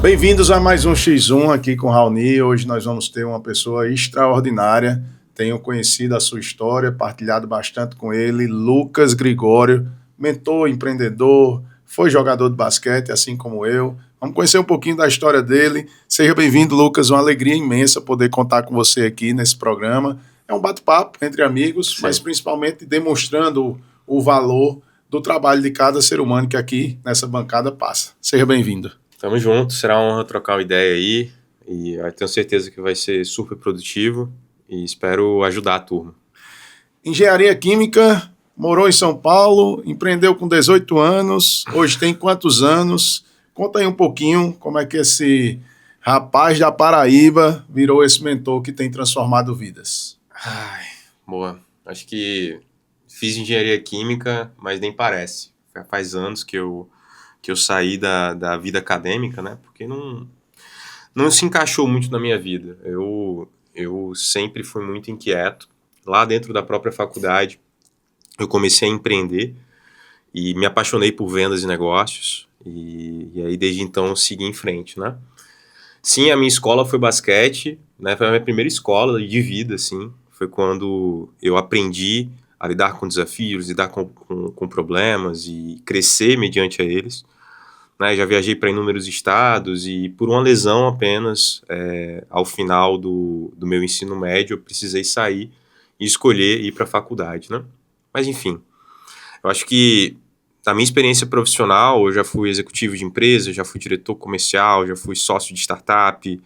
Bem-vindos a mais um X1 aqui com o Raoni. Hoje nós vamos ter uma pessoa extraordinária. Tenho conhecido a sua história, partilhado bastante com ele, Lucas Gregório, mentor, empreendedor, foi jogador de basquete, assim como eu. Vamos conhecer um pouquinho da história dele. Seja bem-vindo, Lucas. Uma alegria imensa poder contar com você aqui nesse programa. É um bate-papo entre amigos, mas principalmente demonstrando o valor do trabalho de cada ser humano que aqui nessa bancada passa. Seja bem-vindo. Tamo junto, será uma honra trocar uma ideia aí e eu tenho certeza que vai ser super produtivo e espero ajudar a turma. Engenharia Química, morou em São Paulo, empreendeu com 18 anos, hoje tem quantos anos? Conta aí um pouquinho como é que esse rapaz da Paraíba virou esse mentor que tem transformado vidas. Boa, acho que fiz engenharia química, mas nem parece. Faz anos que eu saí da vida acadêmica, né? Porque não se encaixou muito na minha vida. Eu sempre fui muito inquieto. Lá dentro da própria faculdade, eu comecei a empreender e me apaixonei por vendas e negócios. E aí, desde então, segui em frente, né? Sim, a minha escola foi basquete, né? Foi a minha primeira escola de vida, assim. Foi quando eu aprendi a lidar com desafios, lidar com problemas e crescer mediante a eles. Né, já viajei para inúmeros estados e por uma lesão apenas, ao final do meu ensino médio, eu precisei sair e escolher ir para a faculdade, né? Mas enfim, eu acho que na minha experiência profissional, eu já fui executivo de empresa, já fui diretor comercial, já fui sócio de startup,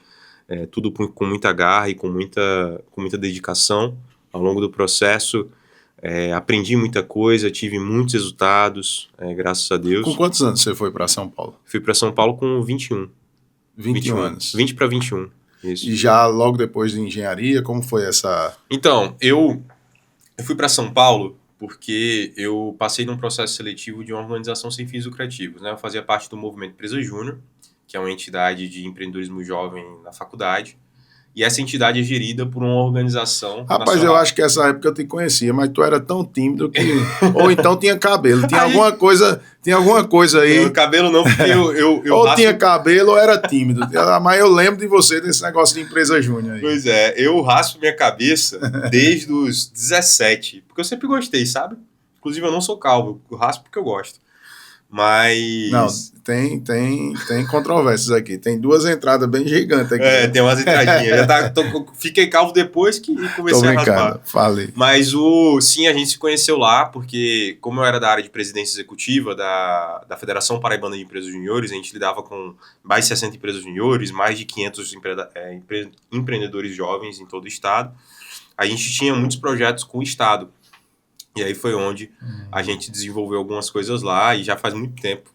tudo com muita garra e com muita dedicação ao longo do processo. Aprendi muita coisa, tive muitos resultados, graças a Deus. Com quantos anos você foi para São Paulo? Fui para São Paulo com 21. 21 anos. 20 para 21, isso. E já logo depois de engenharia, como foi essa... Então, eu fui para São Paulo porque eu passei num processo seletivo de uma organização sem fins lucrativos, né? Eu fazia parte do Movimento Empresa Júnior, que é uma entidade de empreendedorismo jovem na faculdade. E essa entidade é gerida por uma organização Rapaz, nacional. eu acho que essa época eu te conhecia, mas tu era tão tímido que... Ou então tinha cabelo. Tinha alguma coisa aí. Não, cabelo não, porque eu ou raspo... tinha cabelo ou era tímido. Mas eu lembro de você desse negócio de empresa júnior aí. Pois é, eu raspo minha cabeça desde os 17, porque eu sempre gostei, sabe? Inclusive eu não sou calvo, eu raspo porque eu gosto. Mas... Não, tem controvérsias aqui. Tem duas entradas bem gigantes aqui. Tem umas entradinhas. Fiquei calvo depois que comecei a raspar. Falei. Mas sim, a gente se conheceu lá, porque como eu era da área de presidência executiva da Federação Paraibana de Empresas Juniores, a gente lidava com mais de 60 empresas juniores, mais de 500 empreendedores jovens em todo o estado. A gente tinha muitos projetos com o estado. E aí foi onde a gente desenvolveu algumas coisas lá e já faz muito tempo.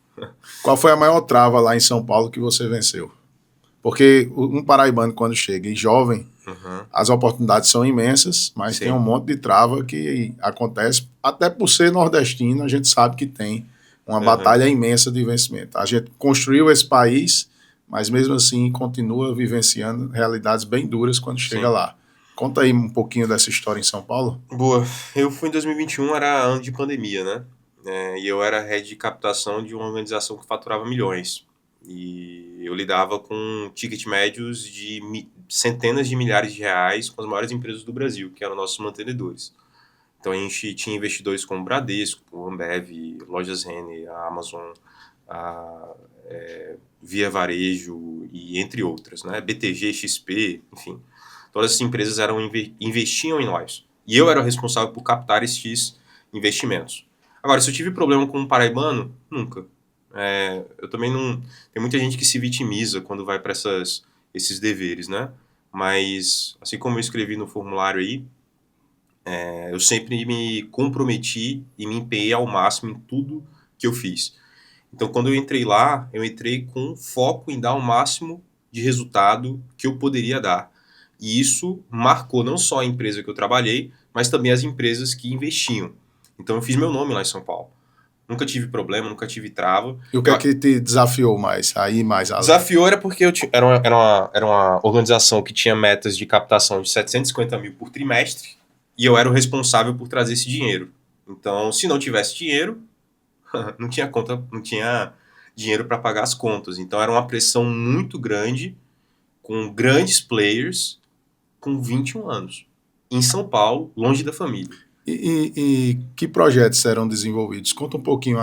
Qual foi a maior trava lá em São Paulo que você venceu? Porque um paraibano, quando chega e jovem, as oportunidades são imensas, mas Sim. Tem um monte de trava que acontece. Até por ser nordestino, a gente sabe que tem uma batalha imensa de vencimento. A gente construiu esse país, mas mesmo assim continua vivenciando realidades bem duras quando chega Sim. lá. Conta aí um pouquinho dessa história em São Paulo. Boa. Eu fui em 2021, era ano de pandemia, né? E eu era head de captação de uma organização que faturava milhões. E eu lidava com ticket médios de centenas de milhares de reais com as maiores empresas do Brasil, que eram nossos mantenedores. Então a gente tinha investidores como Bradesco, Ambev, Lojas Renner, a Amazon, a Via Varejo e entre outras, né? BTG, XP, enfim. Todas essas empresas investiam em nós. E eu era o responsável por captar esses investimentos. Agora, se eu tive problema com um paraibano, nunca. Eu também não... Tem muita gente que se vitimiza quando vai para esses deveres, né? Mas, assim como eu escrevi no formulário aí, eu sempre me comprometi e me empenhei ao máximo em tudo que eu fiz. Então, quando eu entrei lá, eu entrei com foco em dar o máximo de resultado que eu poderia dar. E isso marcou não só a empresa que eu trabalhei, mas também as empresas que investiam. Então eu fiz meu nome lá em São Paulo. Nunca tive problema, nunca tive trava. E o que é que te desafiou mais? Aí mais além? Desafiou era porque era uma organização que tinha metas de captação de 750 mil por trimestre e eu era o responsável por trazer esse dinheiro. Então, se não tivesse dinheiro, não tinha conta, não tinha dinheiro para pagar as contas. Então era uma pressão muito grande, com grandes players, com 21 anos. Em São Paulo, longe da família. E que projetos serão desenvolvidos? Conta um pouquinho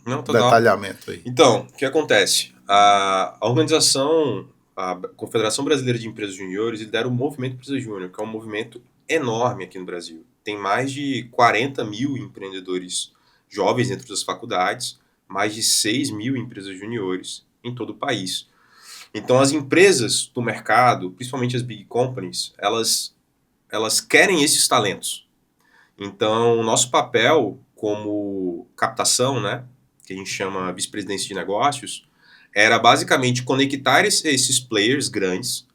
Não, total. detalhamento aí. Então, o que acontece? A organização, a Confederação Brasileira de Empresas Juniores, lidera o Movimento Empresa Júnior, que é um movimento enorme aqui no Brasil. Tem mais de 40 mil empreendedores jovens dentro das faculdades, mais de 6 mil empresas juniores em todo o país. Então, as empresas do mercado, principalmente as big companies, elas querem esses talentos. Então, o nosso papel como captação, né, que a gente chama vice-presidência de negócios, era basicamente conectar esses players grandes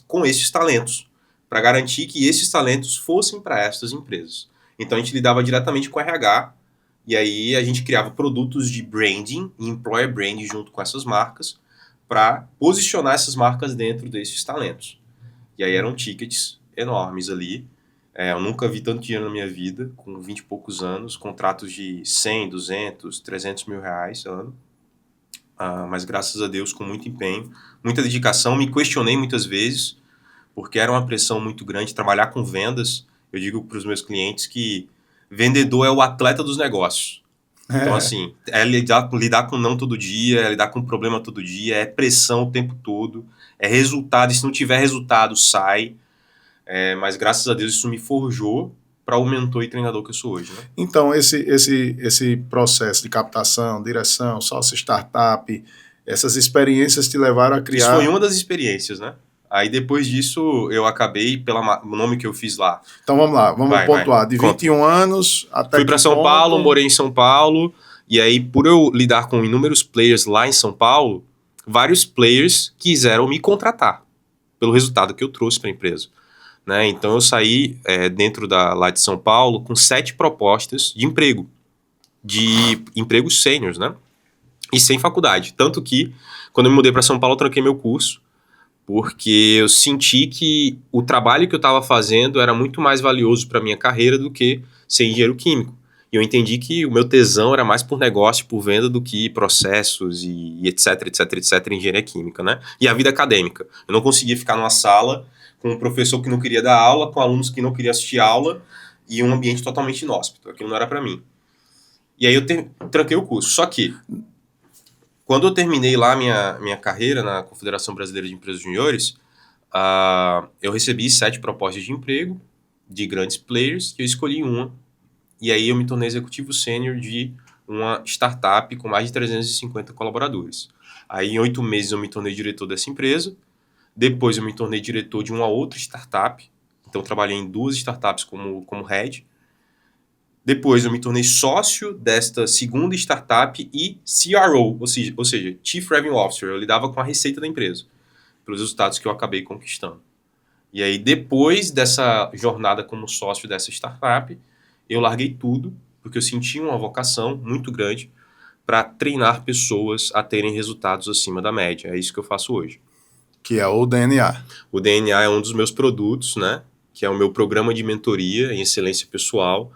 com esses talentos, para garantir que esses talentos fossem para essas empresas. Então, a gente lidava diretamente com o RH, e aí a gente criava produtos de branding, employer branding junto com essas marcas, para posicionar essas marcas dentro desses talentos. E aí eram tickets enormes ali. Eu nunca vi tanto dinheiro na minha vida, com 20 e poucos anos, contratos de 100, 200, 300 mil reais ano. Mas graças a Deus, com muito empenho, muita dedicação, me questionei muitas vezes, porque era uma pressão muito grande trabalhar com vendas. Eu digo para os meus clientes que vendedor é o atleta dos negócios. Então, assim, é lidar com não todo dia, é lidar com problema todo dia, é pressão o tempo todo, é resultado, e se não tiver resultado, sai. Mas graças a Deus isso me forjou para o mentor e treinador que eu sou hoje, né? Então, esse processo de captação, direção, sócio startup, essas experiências te levaram a criar... Isso foi uma das experiências, né? Aí depois disso eu acabei pelo nome que eu fiz lá. Então vamos lá, vamos pontuar. De 21 anos até fui para São Paulo, morei em São Paulo, e aí por eu lidar com inúmeros players lá em São Paulo, vários players quiseram me contratar pelo resultado que eu trouxe para a empresa. Né? Então eu saí lá de São Paulo com 7 propostas de empregos sêniors, né? E sem faculdade. Tanto que quando eu me mudei para São Paulo eu tranquei meu curso, porque eu senti que o trabalho que eu estava fazendo era muito mais valioso para minha carreira do que ser engenheiro químico. E eu entendi que o meu tesão era mais por negócio, por venda, do que processos e etc, etc, etc, em engenharia química, né? E a vida acadêmica. Eu não conseguia ficar numa sala com um professor que não queria dar aula, com alunos que não queriam assistir aula e um ambiente totalmente inóspito. Aquilo não era para mim. E aí eu tranquei o curso. Só que quando eu terminei lá minha carreira na Confederação Brasileira de Empresas Juniores, eu recebi 7 propostas de emprego de grandes players e eu escolhi uma. E aí eu me tornei executivo sênior de uma startup com mais de 350 colaboradores. Aí em 8 meses eu me tornei diretor dessa empresa. Depois eu me tornei diretor de uma outra startup. Então trabalhei em 2 startups como head. Depois eu me tornei sócio desta segunda startup e CRO, ou seja, Chief Revenue Officer. Eu lidava com a receita da empresa, pelos resultados que eu acabei conquistando. E aí, depois dessa jornada como sócio dessa startup, eu larguei tudo, porque eu senti uma vocação muito grande para treinar pessoas a terem resultados acima da média. É isso que eu faço hoje. Que é o DNA. O DNA é um dos meus produtos, né? Que é o meu programa de mentoria em excelência pessoal,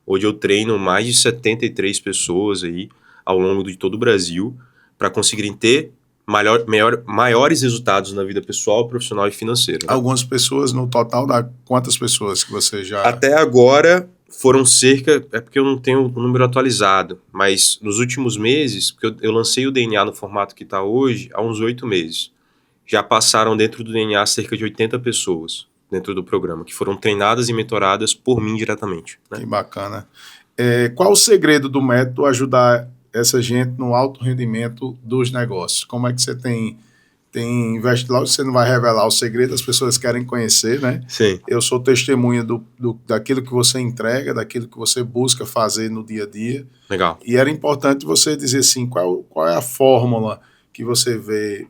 onde eu treino mais de 73 pessoas aí ao longo de todo o Brasil para conseguirem ter maiores resultados na vida pessoal, profissional e financeira. Né? Algumas pessoas, no total, dá quantas pessoas que você já... Até agora foram cerca, é porque eu não tenho o número atualizado, mas nos últimos meses, porque eu lancei o DNA no formato que está hoje há uns 8 meses, já passaram dentro do DNA cerca de 80 pessoas dentro do programa, que foram treinadas e mentoradas por mim diretamente. Né? Que bacana. Qual o segredo do método ajudar essa gente no alto rendimento dos negócios? Como é que você tem investido? Você não vai revelar o segredo, as pessoas querem conhecer, né? Sim. Eu sou testemunha daquilo que você entrega, daquilo que você busca fazer no dia a dia. Legal. E era importante você dizer assim, qual é a fórmula que você vê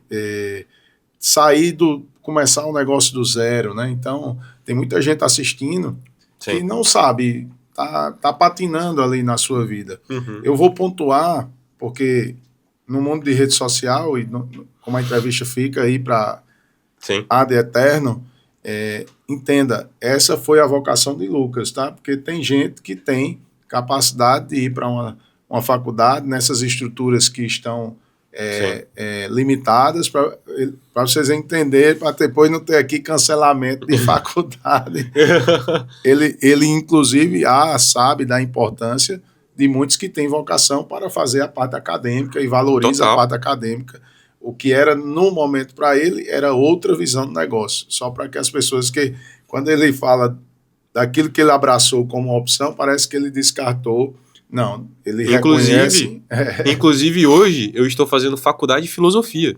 começar um negócio do zero, né? Então, tem muita gente assistindo que não sabe, tá patinando ali na sua vida. Uhum. Eu vou pontuar, porque no mundo de rede social, e como a entrevista fica aí para ad eterno, entenda, essa foi a vocação de Lucas, tá? Porque tem gente que tem capacidade de ir para uma faculdade, nessas estruturas que estão Sim. limitadas para vocês entenderem, para depois não ter aqui cancelamento de faculdade. Ele inclusive, sabe da importância de muitos que têm vocação para fazer a parte acadêmica e valoriza a Total. parte acadêmica. O que era, no momento, para ele, era outra visão do negócio. Só para que as pessoas que, quando ele fala daquilo que ele abraçou como opção, parece que ele descartou. Não, ele reconhece. Inclusive, hoje, eu estou fazendo faculdade de filosofia.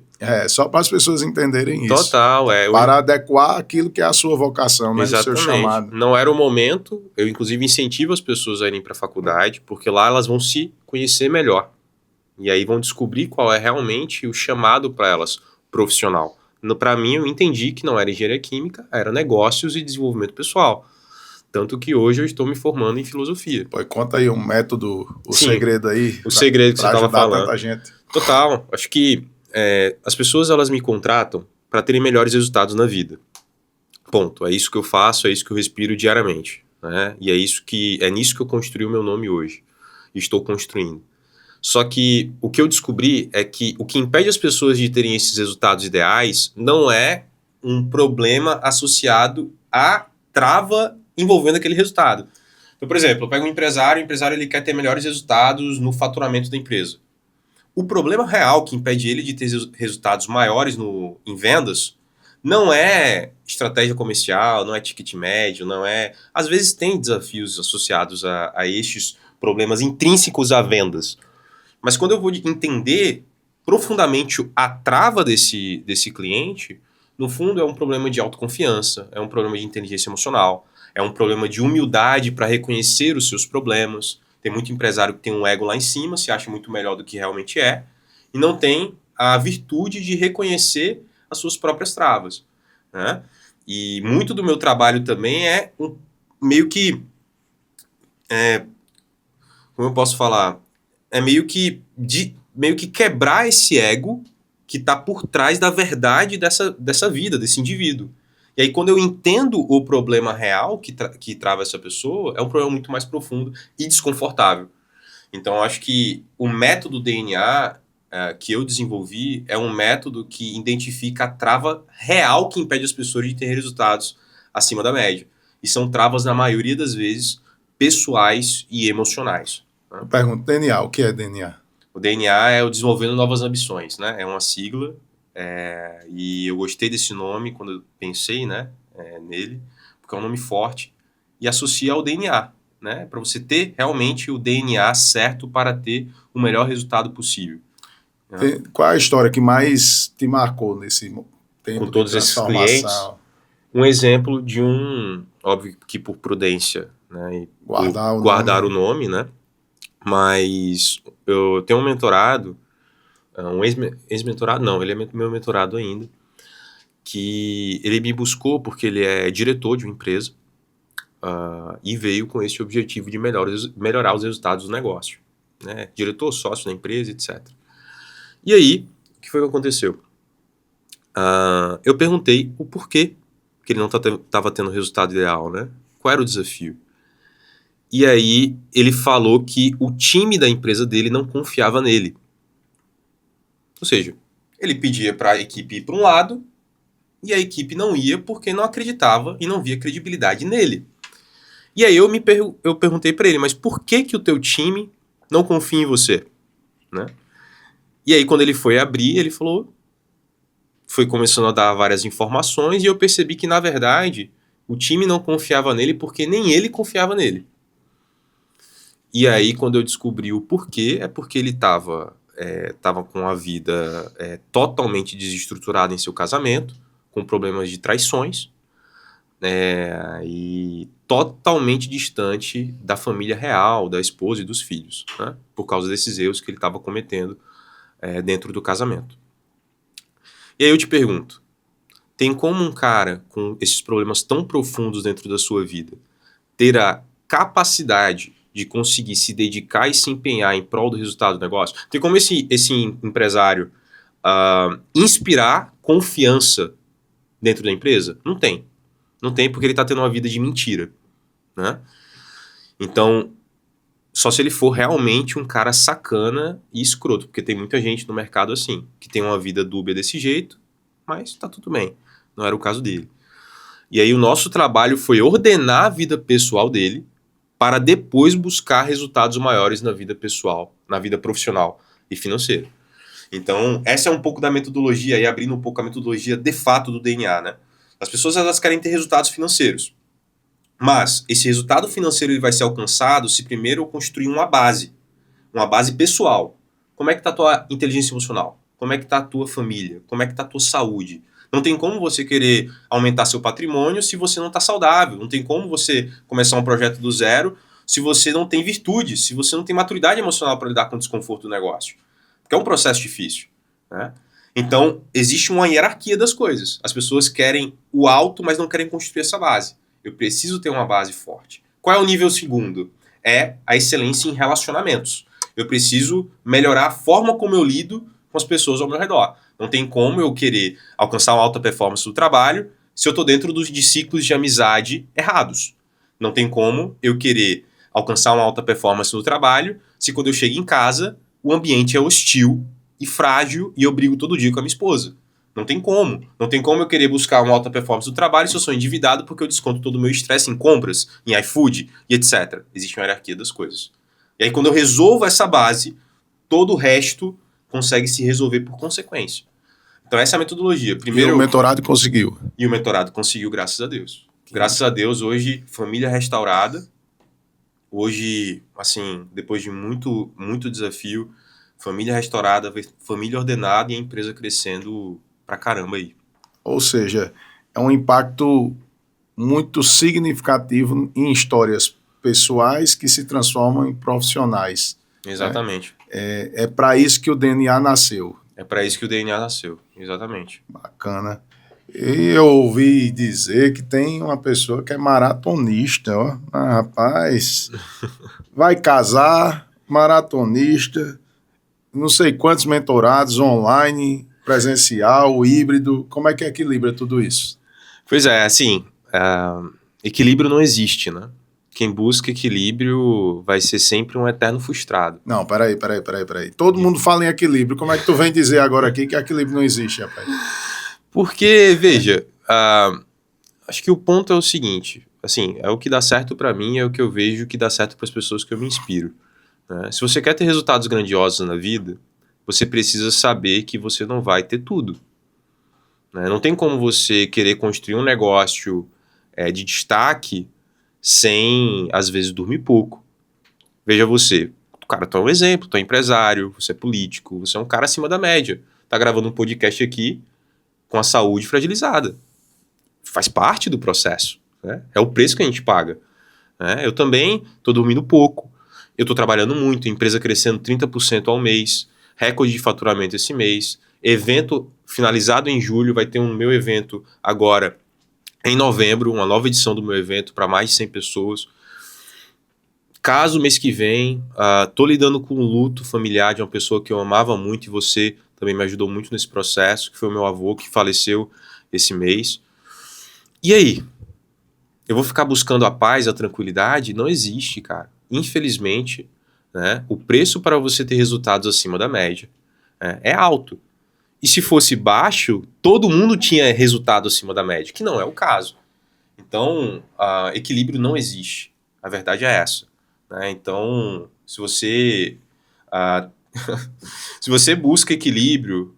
Só para as pessoas entenderem isso. Total, Para adequar aquilo que é a sua vocação, né? Exatamente. O seu chamado. Não era o momento, eu inclusive incentivo as pessoas a irem para a faculdade, porque lá elas vão se conhecer melhor. E aí vão descobrir qual é realmente o chamado para elas, profissional. Para mim, eu entendi que não era engenharia química, era negócios e desenvolvimento pessoal. Tanto que hoje eu estou me formando em filosofia. Pô, conta aí um método, segredo aí. O segredo que você estava falando. Tanta gente. Total. Acho que as pessoas elas me contratam para terem melhores resultados na vida. Ponto. É isso que eu faço, é isso que eu respiro diariamente. Né? E é nisso que eu construí o meu nome hoje. E estou construindo. Só que o que eu descobri é que o que impede as pessoas de terem esses resultados ideais não é um problema associado à trava envolvendo aquele resultado. Então, por exemplo, eu pego um empresário, o empresário ele quer ter melhores resultados no faturamento da empresa. O problema real que impede ele de ter resultados maiores em vendas não é estratégia comercial, não é ticket médio, não é... Às vezes tem desafios associados a estes problemas intrínsecos a vendas. Mas quando eu vou entender profundamente a trava desse cliente, no fundo é um problema de autoconfiança, é um problema de inteligência emocional, é um problema de humildade para reconhecer os seus problemas. Tem muito empresário que tem um ego lá em cima, se acha muito melhor do que realmente é, e não tem a virtude de reconhecer as suas próprias travas. Né? E muito do meu trabalho também é meio que... como eu posso falar? É meio que quebrar esse ego que está por trás da verdade dessa vida, desse indivíduo. E aí, quando eu entendo o problema real que trava essa pessoa, é um problema muito mais profundo e desconfortável. Então, eu acho que o método DNA que eu desenvolvi é um método que identifica a trava real que impede as pessoas de ter resultados acima da média. E são travas, na maioria das vezes, pessoais e emocionais. Né? Eu pergunto, DNA, o que é DNA? O DNA é o Desenvolvendo Novas Ambições, né? É uma sigla. E eu gostei desse nome quando eu pensei, né, nele, porque é um nome forte e associa ao DNA, né, para você ter realmente o DNA certo para ter o melhor resultado possível. Né? Qual é a história que mais te marcou nesse tempo com todos de esses clientes? Um exemplo de óbvio que por prudência, né, e guardar o nome, né, mas eu tenho um mentorado, um ex-mentorado, não, ele é meu mentorado ainda, que ele me buscou porque ele é diretor de uma empresa e veio com esse objetivo de melhorar os resultados do negócio. Né? Diretor, sócio da empresa, etc. E aí, o que foi que aconteceu? Eu perguntei o porquê que ele não estava tendo o resultado ideal, né? Qual era o desafio? E aí, ele falou que o time da empresa dele não confiava nele. Ou seja, ele pedia para a equipe ir para um lado e a equipe não ia porque não acreditava e não via credibilidade nele. E aí eu perguntei para ele, mas por que o teu time não confia em você? Né? E aí quando ele foi abrir, ele foi começando a dar várias informações e eu percebi que, na verdade, o time não confiava nele porque nem ele confiava nele. E aí, quando eu descobri o porquê, é porque ele estava com a vida totalmente desestruturada em seu casamento, com problemas de traições, e totalmente distante da família real, da esposa e dos filhos, né? Por causa desses erros que ele estava cometendo dentro do casamento. E aí eu te pergunto, tem como um cara com esses problemas tão profundos dentro da sua vida ter a capacidade de conseguir se dedicar e se empenhar em prol do resultado do negócio? Tem como esse empresário inspirar confiança dentro da empresa? Não tem. Não tem porque ele está tendo uma vida de mentira. Né? Então, Só se ele for realmente um cara sacana e escroto, porque tem muita gente no mercado assim, que tem uma vida dúbia desse jeito, mas tá tudo bem. Não era o caso dele. E aí o nosso trabalho foi ordenar a vida pessoal dele para depois buscar resultados maiores na vida pessoal, na vida profissional e financeira. Então, essa é um pouco da metodologia, e abrindo um pouco a metodologia de fato do DNA, né? As pessoas, elas querem ter resultados financeiros. Mas esse resultado financeiro ele vai ser alcançado se primeiro eu construir uma base pessoal. Como é que está a tua inteligência emocional? Como é que está a tua família? Como é que está a tua saúde? Não tem como você querer aumentar seu patrimônio se você não está saudável. Não tem como você começar um projeto do zero se você não tem virtude, se você não tem maturidade emocional para lidar com o desconforto do negócio. Porque é um processo difícil, né? Então, existe uma hierarquia das coisas. As pessoas querem o alto, mas não querem construir essa base. Eu preciso ter uma base forte. Qual é o nível segundo? É a excelência em relacionamentos. Eu preciso melhorar a forma como eu lido com as pessoas ao meu redor. Não tem como eu querer alcançar uma alta performance no trabalho se eu estou dentro de ciclos de amizade errados. Não tem como eu querer alcançar uma alta performance no trabalho se quando eu chego em casa o ambiente é hostil e frágil e eu brigo todo dia com a minha esposa. Não tem como. Não tem como eu querer buscar uma alta performance no trabalho se eu sou endividado porque eu desconto todo o meu estresse em compras, em iFood e etc. Existe uma hierarquia das coisas. E aí quando eu resolvo essa base, todo o resto consegue se resolver por consequência. Então essa é a metodologia. Primeiro, E o mentorado conseguiu. E o mentorado conseguiu, graças a Deus. Graças a Deus, hoje, família restaurada. Hoje, assim, depois de muito, muito desafio, família restaurada, família ordenada e a empresa crescendo pra caramba aí. Ou seja, é um impacto muito significativo em histórias pessoais que se transformam em profissionais. Exatamente. É para isso que o DNA nasceu. É para isso que o DNA nasceu, exatamente. Bacana. E eu ouvi dizer que tem uma pessoa que é maratonista, ó. Ah, rapaz, vai casar, maratonista, não sei quantos mentorados online, presencial, híbrido. Como é que equilibra tudo isso? Pois é, assim, equilíbrio não existe, né? Quem busca equilíbrio vai ser sempre um eterno frustrado. Não, peraí. Todo mundo fala em equilíbrio. Como é que tu vem dizer agora aqui que equilíbrio não existe, rapaz? Porque, veja, acho que o ponto é o seguinte, assim, é o que dá certo pra mim, é o que eu vejo que dá certo para as pessoas que eu me inspiro, né? Se você quer ter resultados grandiosos na vida, você precisa saber que você não vai ter tudo, né? Não tem como você querer construir um negócio de destaque sem, às vezes, dormir pouco. Veja você, cara, tu é um exemplo, tu é empresário, você é político, você é um cara acima da média, tá gravando um podcast aqui com a saúde fragilizada. Faz parte do processo, né? É o preço que a gente paga, né? Eu também estou dormindo pouco, eu estou trabalhando muito, empresa crescendo 30% ao mês, recorde de faturamento esse mês, evento finalizado em julho, vai ter um meu evento agora em novembro, uma nova edição do meu evento para mais de 100 pessoas. Caso mês que vem, tô lidando com um luto familiar de uma pessoa que eu amava muito e você também me ajudou muito nesse processo, que foi o meu avô que faleceu esse mês. E aí? Eu vou ficar buscando a paz, a tranquilidade? Não existe, cara. Infelizmente, né, o preço para você ter resultados acima da média é alto. E se fosse baixo, todo mundo tinha resultado acima da média, que não é o caso. Então, equilíbrio não existe. A verdade é essa, né? Então, se você se você busca equilíbrio,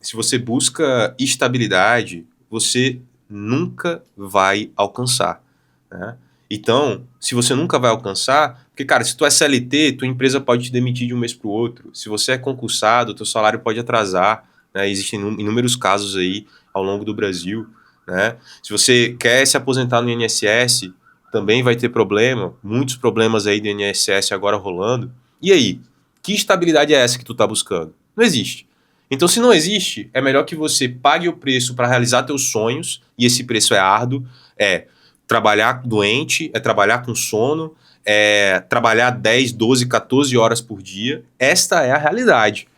se você busca estabilidade, você nunca vai alcançar, né? Então, se você nunca vai alcançar, porque, cara, se tu é CLT, tua empresa pode te demitir de um mês para o outro. Se você é concursado, teu salário pode atrasar, né? Existem inúmeros casos aí ao longo do Brasil, né? Se você quer se aposentar no INSS, também vai ter problema, muitos problemas aí do INSS agora rolando. E aí? Que estabilidade é essa que tu tá buscando? Não existe. Então, se não existe, é melhor que você pague o preço para realizar teus sonhos, e esse preço é árduo, é trabalhar doente, é trabalhar com sono, é trabalhar 10, 12, 14 horas por dia. Esta é a realidade,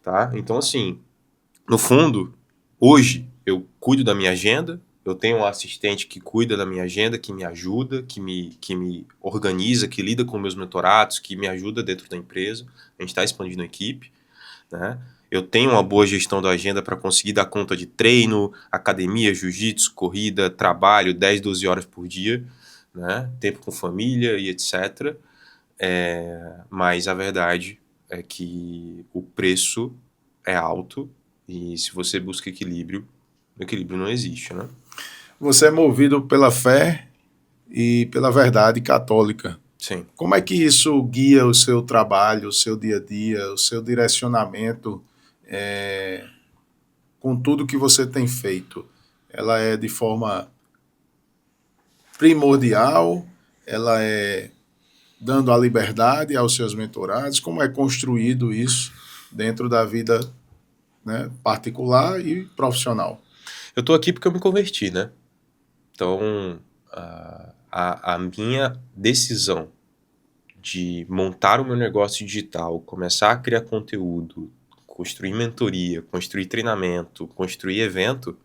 tá? Então, assim, no fundo, hoje eu cuido da minha agenda, Eu tenho um assistente que cuida da minha agenda, que me ajuda, que me organiza, que lida com meus mentorados, que me ajuda dentro da empresa. A gente está expandindo a equipe, né? Eu tenho uma boa gestão da agenda para conseguir dar conta de treino, academia, jiu-jitsu, corrida, trabalho, 10, 12 horas por dia, né? Tempo com família e etc. Mas a verdade é que o preço é alto e se você busca equilíbrio, o equilíbrio não existe, né? Você é movido pela fé e pela verdade católica. Sim. Como é que isso guia o seu trabalho, o seu dia a dia, o seu direcionamento com tudo que você tem feito? Ela é de forma primordial? Ela é dando a liberdade aos seus mentorados? Como é construído isso dentro da vida, né, particular e profissional? Eu tô aqui porque eu me converti, né? Então, a minha decisão de montar o meu negócio digital, começar a criar conteúdo, construir mentoria, construir treinamento, construir evento,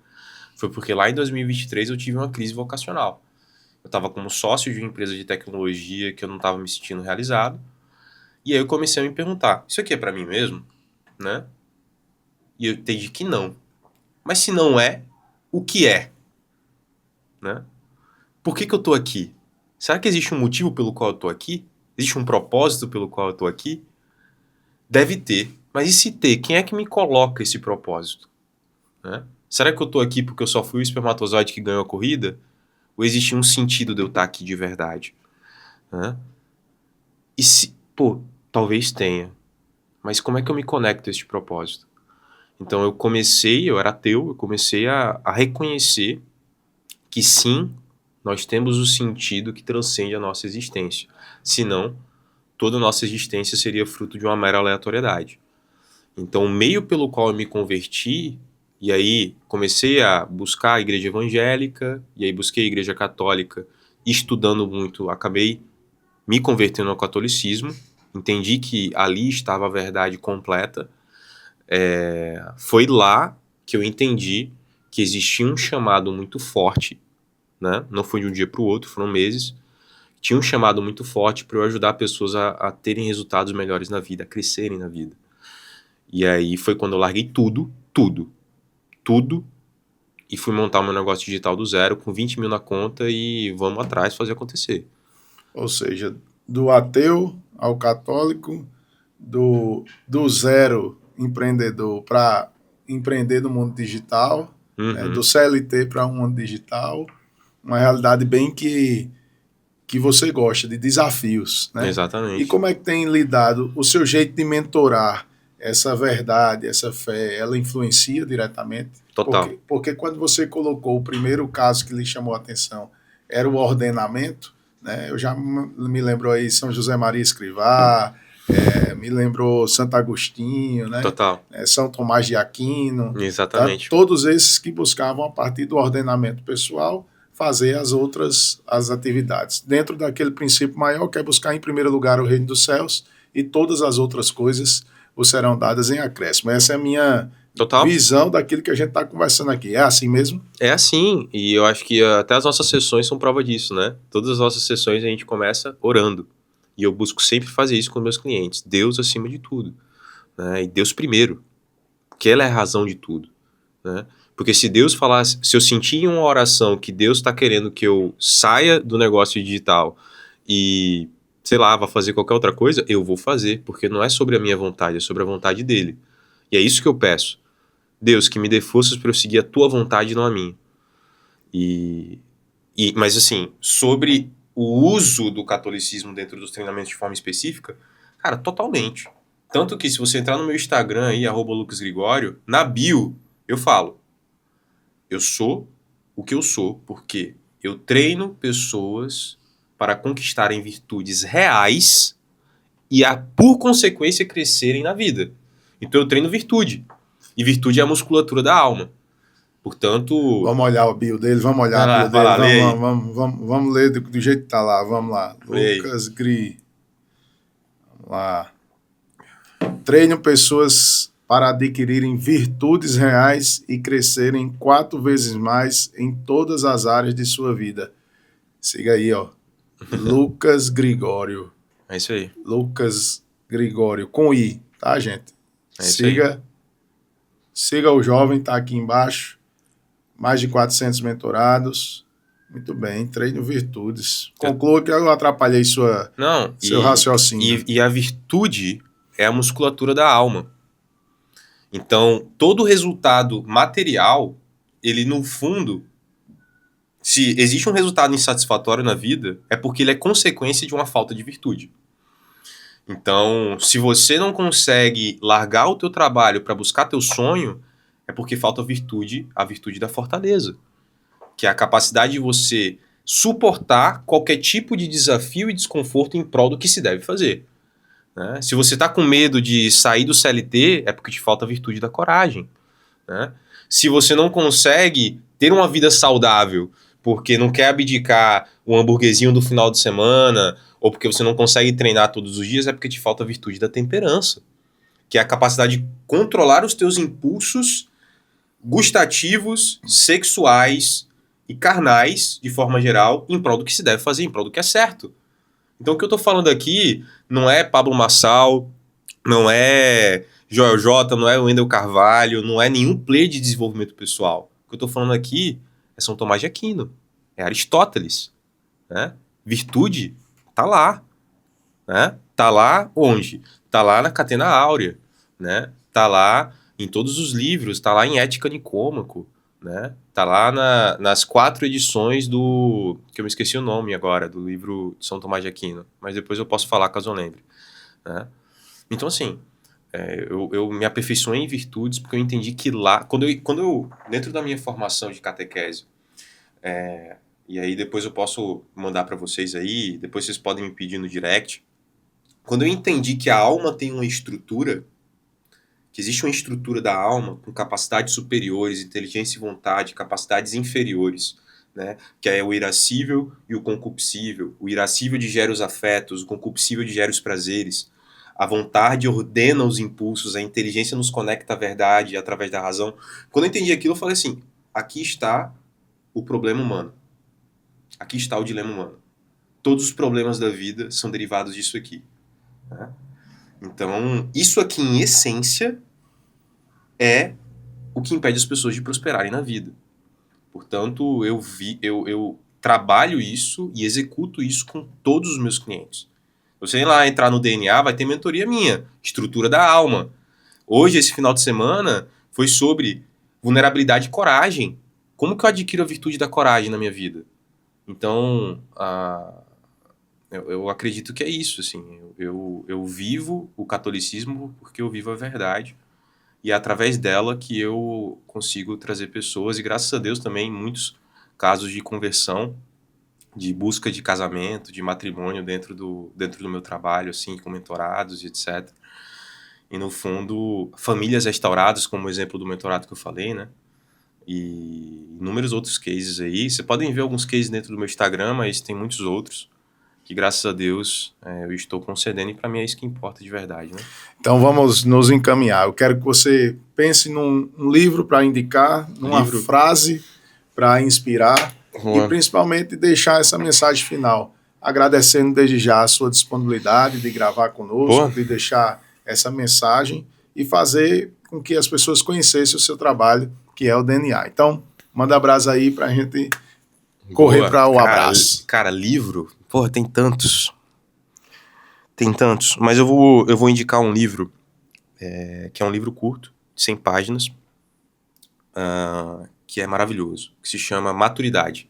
foi porque lá em 2023 eu tive uma crise vocacional. Eu estava como sócio de uma empresa de tecnologia que eu não estava me sentindo realizado. E aí eu comecei a me perguntar, isso aqui é para mim mesmo? Né? E eu entendi que não. Mas se não é, o que é? Né? Por que eu tô aqui? Será que existe um motivo pelo qual eu tô aqui? Existe um propósito pelo qual eu tô aqui? Deve ter. Mas e se ter? Quem é que me coloca esse propósito? Né? Será que eu tô aqui porque eu só fui o espermatozoide que ganhou a corrida? Ou existe um sentido de eu estar aqui de verdade? Né? E se... Pô, talvez tenha. Mas como é que eu me conecto a este propósito? Então eu era ateu, eu comecei a reconhecer que sim, nós temos o sentido que transcende a nossa existência. Senão, toda a nossa existência seria fruto de uma mera aleatoriedade. Então, o meio pelo qual eu me converti, e aí comecei a buscar a igreja evangélica, e aí busquei a igreja católica, estudando muito, acabei me convertendo ao catolicismo, entendi que ali estava a verdade completa. Foi lá que eu entendi que existia um chamado muito forte, né? Não foi de um dia para o outro, foram meses. Tinha um chamado muito forte para eu ajudar pessoas a terem resultados melhores na vida, a crescerem na vida. E aí foi quando eu larguei tudo, e fui montar o meu negócio digital do zero, com 20 mil na conta, e vamos atrás fazer acontecer. Ou seja, do ateu ao católico, do zero empreendedor para empreender no mundo digital, né, do CLT para um mundo digital, uma realidade bem que você gosta, de desafios. Né? E Exatamente. como é que tem lidado o seu jeito de mentorar essa verdade, essa fé, ela influencia diretamente? Total. Porque quando você colocou o primeiro caso que lhe chamou a atenção, era o ordenamento, né? Eu já me lembro aí São José Maria Escrivá, me lembrou Santo Agostinho, né? Total. São Tomás de Aquino. Exatamente. Tá? Todos esses que buscavam, a partir do ordenamento pessoal, fazer as atividades. Dentro daquele princípio maior, que é buscar em primeiro lugar o reino dos céus e todas as outras coisas vos serão dadas em acréscimo. Essa é a minha visão daquilo que a gente está conversando aqui. É assim mesmo? É assim, e eu acho que até as nossas sessões são prova disso, né? Todas as nossas sessões a gente começa orando. E eu busco sempre fazer isso com meus clientes. Deus acima de tudo. Né? E Deus primeiro. Porque Ele é a razão de tudo. Né? Porque se Deus falasse, se eu sentir em uma oração que Deus está querendo que eu saia do negócio digital e, sei lá, vá fazer qualquer outra coisa, eu vou fazer, porque não é sobre a minha vontade, é sobre a vontade dele. E é isso que eu peço. Deus, que me dê forças para eu seguir a tua vontade e não a minha. Mas assim, sobre o uso do catolicismo dentro dos treinamentos de forma específica, cara, totalmente. Tanto que se você entrar no meu Instagram aí, @lucasgregório, na bio, eu falo, eu sou o que eu sou, porque eu treino pessoas para conquistarem virtudes reais e, por consequência, crescerem na vida. Então eu treino virtude. E virtude é a musculatura da alma. Portanto... Vamos olhar o bio dele, vamos olhar a bio dele. Vamos ler do jeito que tá lá. Vamos lá. Lucas Gri. Vamos lá. Treino pessoas para adquirirem virtudes reais e crescerem 4 vezes mais em todas as áreas de sua vida. Siga aí, ó. Lucas Gregório. É isso aí. Lucas Gregório, com I, tá, gente? É isso aí. Siga o jovem, tá aqui embaixo. Mais de 400 mentorados. Muito bem, treino virtudes. Conclua que eu atrapalhei seu raciocínio. E a virtude é a musculatura da alma. Então, todo resultado material, ele no fundo, se existe um resultado insatisfatório na vida, é porque ele é consequência de uma falta de virtude. Então, se você não consegue largar o teu trabalho para buscar teu sonho, é porque falta virtude, a virtude da fortaleza, que é a capacidade de você suportar qualquer tipo de desafio e desconforto em prol do que se deve fazer. Né? Se você está com medo de sair do CLT, é porque te falta a virtude da coragem. Né? Se você não consegue ter uma vida saudável porque não quer abdicar o hamburguesinho do final de semana, ou porque você não consegue treinar todos os dias, é porque te falta a virtude da temperança, que é a capacidade de controlar os teus impulsos gustativos, sexuais e carnais, de forma geral, em prol do que se deve fazer, em prol do que é certo. Então o que eu tô falando aqui não é Pablo Marçal, não é Joel J, não é Wendel Carvalho, não é nenhum player de desenvolvimento pessoal. O que eu tô falando aqui é São Tomás de Aquino, é Aristóteles. Né? Virtude tá lá. Né? Tá lá onde? Tá lá na Catena Áurea. Né? Tá lá em todos os livros, tá lá em Ética Nicômaco. Né? Tá lá nas 4 edições do... que eu me esqueci o nome agora, do livro de São Tomás de Aquino. Mas depois eu posso falar caso eu lembre. Né? Então, assim, eu me aperfeiçoei em virtudes porque eu entendi que lá... Quando eu dentro da minha formação de catequese, e aí depois eu posso mandar para vocês aí, depois vocês podem me pedir no direct. Quando eu entendi que a alma tem uma estrutura, que existe uma estrutura da alma com capacidades superiores, inteligência e vontade, capacidades inferiores, né? Que é o irascível e o concupiscível. O irascível digere os afetos, o concupiscível digere os prazeres. A vontade ordena os impulsos, a inteligência nos conecta à verdade através da razão. Quando eu entendi aquilo, eu falei assim, aqui está o problema humano. Aqui está o dilema humano. Todos os problemas da vida são derivados disso aqui. Né? Então, isso aqui, em essência, é o que impede as pessoas de prosperarem na vida. Portanto, eu trabalho isso e executo isso com todos os meus clientes. Você ir lá entrar no DNA, vai ter mentoria minha, estrutura da alma. Hoje, esse final de semana, foi sobre vulnerabilidade e coragem. Como que eu adquiro a virtude da coragem na minha vida? Então, eu acredito que é isso, assim. Eu vivo o catolicismo porque eu vivo a verdade. E é através dela que eu consigo trazer pessoas, e graças a Deus também, muitos casos de conversão, de busca de casamento, de matrimônio dentro do meu trabalho, assim, com mentorados e etc. E, no fundo, famílias restauradas, como o exemplo do mentorado que eu falei, né? E inúmeros outros cases aí. Vocês podem ver alguns cases dentro do meu Instagram, mas tem muitos outros que, graças a Deus, eu estou concedendo, e para mim é isso que importa de verdade, né? Então vamos nos encaminhar. Eu quero que você pense num livro para indicar, numa frase para inspirar e principalmente deixar essa mensagem final, agradecendo desde já a sua disponibilidade de gravar conosco, de deixar essa mensagem e fazer com que as pessoas conhecessem o seu trabalho, que é o DNA. Então, manda abraço aí para a gente correr para o abraço. Cara, livro, tem tantos. Tem tantos, mas eu vou indicar um livro, que é um livro curto, de 100 páginas, que é maravilhoso, que se chama Maturidade,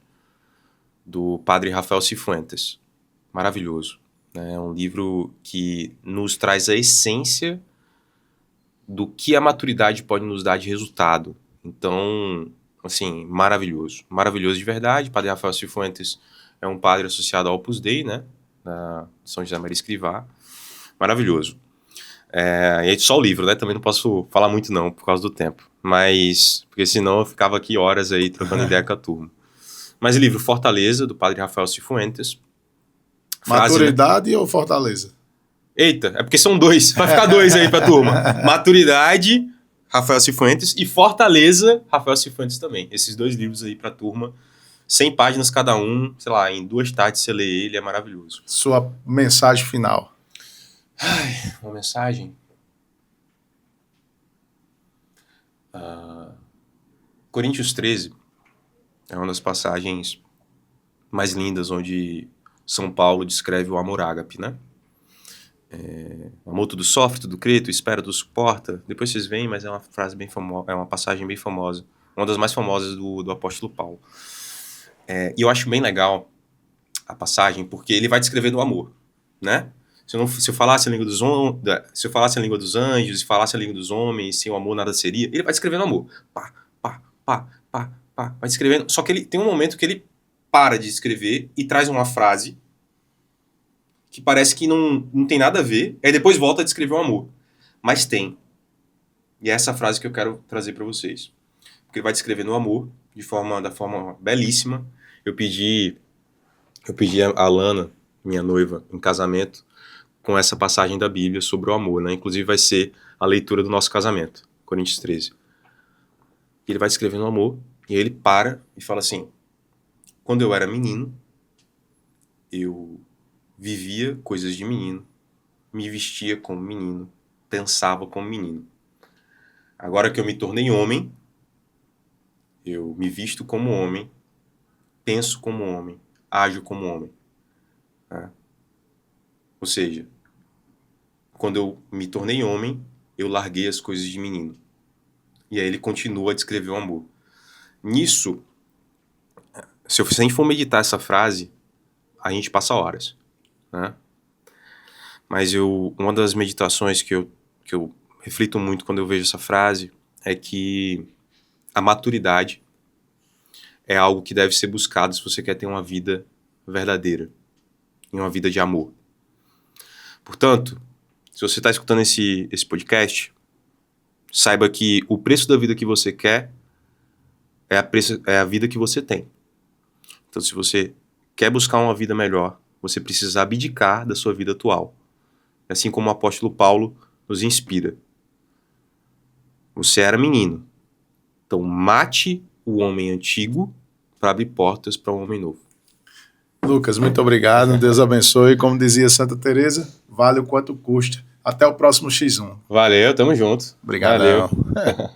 do padre Rafael Cifuentes. Maravilhoso. É um livro que nos traz a essência do que a maturidade pode nos dar de resultado. Então, assim, maravilhoso. Maravilhoso de verdade. O padre Rafael Cifuentes é um padre associado ao Opus Dei, né? Da São José Maria Escrivá. Maravilhoso. E só o livro, né? Também não posso falar muito não, por causa do tempo. Mas, porque senão eu ficava aqui horas aí trocando ideia com a turma. Mas o livro Fortaleza, do padre Rafael Cifuentes. Maturidade, né? Ou Fortaleza? Eita, é porque são 2. Vai ficar 2 aí pra turma. Maturidade, Rafael Cifuentes, e Fortaleza, Rafael Cifuentes também. Esses 2 livros aí pra turma. 100 páginas cada um, sei lá, em 2 tardes você lê ele, é maravilhoso. Sua mensagem final. Ai, uma mensagem? Coríntios 13 é uma das passagens mais lindas onde São Paulo descreve o amor ágape, né? O amor tudo sofre, tudo crê, tudo espera, tudo suporta. Depois vocês veem, mas é uma frase bem famosa, é uma passagem bem famosa, uma das mais famosas do apóstolo Paulo. E eu acho bem legal a passagem, porque ele vai descrevendo o amor, né? Se eu falasse a língua dos anjos, se falasse a língua dos homens, sem o amor nada seria, ele vai descrevendo o amor. Pá, pá, pá, pá, pá, vai descrevendo. Só que ele tem um momento que ele para de escrever e traz uma frase que parece que não tem nada a ver, aí depois volta a descrever o amor. Mas tem. E é essa frase que eu quero trazer para vocês. Porque ele vai descrevendo o amor da forma belíssima. Eu pedi a Lana, minha noiva, em casamento, com essa passagem da Bíblia sobre o amor, né? Inclusive vai ser a leitura do nosso casamento, Coríntios 13. Ele vai descrevendo o amor, e aí ele para e fala assim: quando eu era menino, eu vivia coisas de menino, me vestia como menino, pensava como menino. Agora que eu me tornei homem, eu me visto como homem, penso como homem, ajo como homem. Tá? Ou seja, quando eu me tornei homem, eu larguei as coisas de menino. E aí ele continua a descrever o amor. Nisso, se a gente for meditar essa frase, a gente passa horas, né? Mas uma das meditações que eu reflito muito quando eu vejo essa frase é que a maturidade é algo que deve ser buscado se você quer ter uma vida verdadeira e uma vida de amor. Portanto, se você está escutando esse podcast, saiba que o preço da vida que você quer é a vida que você tem. Então, se você quer buscar uma vida melhor, você precisa abdicar da sua vida atual. Assim como o apóstolo Paulo nos inspira. Você era menino. Então, mate o homem antigo para abrir portas para um homem novo. Lucas, muito obrigado. Deus abençoe. Como dizia Santa Teresa, vale o quanto custa. Até o próximo X1. Valeu, tamo junto. Obrigadão. Valeu.